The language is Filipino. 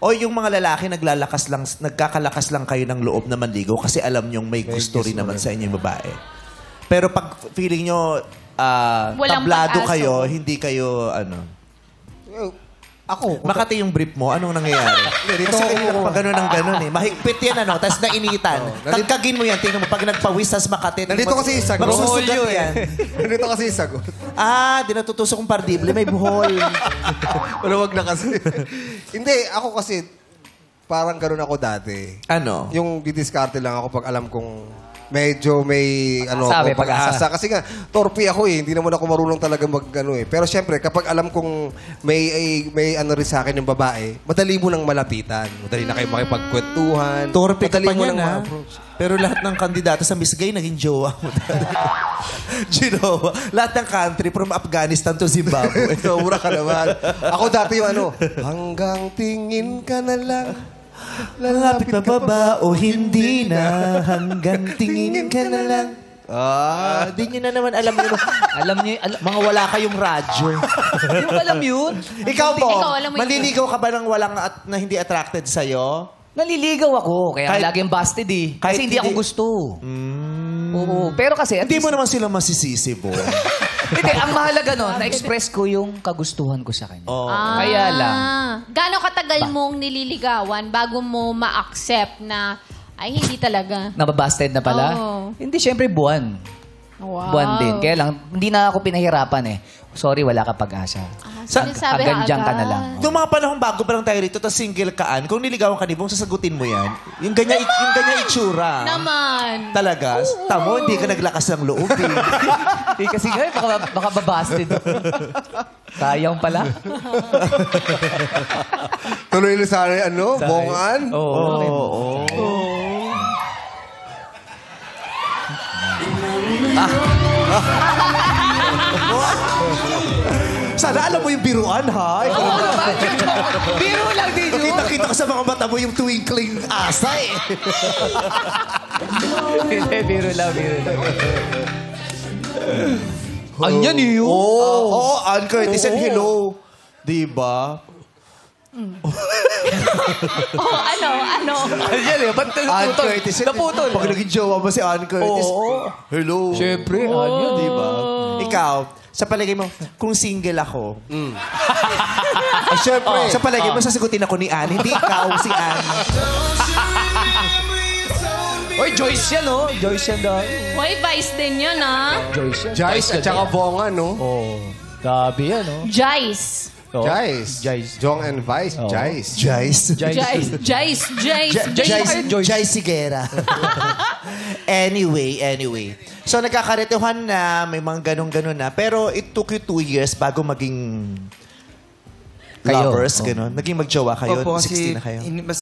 O yung mga lalaki nagkakalakas lang kayo ng loob na manligaw kasi alam nyong may gusto rin naman sa inyong babae. Pero pag feeling nyo tablado pag-asa. kayo, hindi kayo Ako. Makati yung brief mo, anong nangyayari? Kasi kanina ka pa gano'n ng gano'n eh. Mahigpit yan tapos nainitan. Tagkagin mo yan, tingnan mo, pag nagpawis, tas Makati. Nandito kasi yung sagot. Magsusugat yan. Nandito kasi yung sagot. Di natutusok kong pardible, may buhol. Wala, wag na kasi. Hindi, ako kasi, parang gano'n ako dati. Ano? Yung didiskarte lang ako pag alam kong medyo may pag-asa. Kasi nga, torpe ako eh. Hindi naman ako marunong talaga Pero syempre, kapag alam kong may ano rin sa akin yung babae, madali mo nang malapitan. Madali na kayo makipagkwentuhan. Torpe ka Madali pa mo niyan, nang ha? ma-approach. Pero lahat ng kandidato sa Miss Gay, naging jowa mo. Ginawa. Lahat ng country, from Afghanistan to Zimbabwe. Sobra ka naman. Ako dati yung hanggang tingin ka na lang. Lalapit pa ba o hindi na? Hanggang tingin ka na lang. Di nyo na naman alam yun. Alam niyo, Mga wala kayong radyo. hindi mo alam yun. Ikaw po, Ikaw, alam mo yun. maliligaw ka ba ng walang na hindi attracted sa'yo? Naliligaw ako, kaya Kahit- laging busted eh. kahit Kasi hindi ako hindi- gusto. Oo, pero kasi... at Hindi mo least- naman sila masisisi po. Hindi, ang mahalaga nun, na-express ko yung kagustuhan ko sa kanya. Kaya lang. Gaano katagal mong nililigawan bago mo ma-accept na, ay, hindi talaga. Nababasted na pala? Oo. Hindi, syempre buwan. Wow. Buwan din. Kaya lang, hindi na ako pinahirapan eh. Sorry, wala ka pag-asa. Sinasabi hanggang dyan ka agad. na lang. Noong mga panahon bago pa lang tayo rito, tapos single kaan, kung niligawan ka ni Bong, sasagutin mo yan. Yung ganyan itsura. Naman. Talaga? Tamo, hindi ka naglakas ng loob. Eh, kasi nga, baka babasted. Sayang pala. Tuloy na sana bongan. Oo. Sana alam mo yung biruan, ha? Biro lang din yun. Kita-kita ko sa mga mata mo yung twinkling asa, eh. Hindi, biro lang. Anyan yun. Oo, Ann Curtis and hello. Diba? Ano? Anyan eh, ba't Ann naputol? Curtis. Naputol. Pag naging jowa mo si Ann Curtis. Oo. Hello. Siyempre, anyan. Diba? Ikaw, sa palagay mo, kung single ako, Siyempre. sa palagay mo, sasagutin ako ni Ann. Hindi ikaw, si Ann. Oy, Joyce yan, oh. Joyce yan dahil. Hoy, vice din yun, Joyce yan. Jice at saka bongan, no? Oh, gabi yan, oh. Jice. Jice. Jice. Jong and Vice. Oo. Jice. Jice. Jice. Jice Sigera. Anyway. So, nagkakaretuhan na, may mga ganun-ganun na. Pero it took you 2 years bago maging Kayo. lovers, ganun. Naging magjowa kayo, Opo, 16 na kayo. mas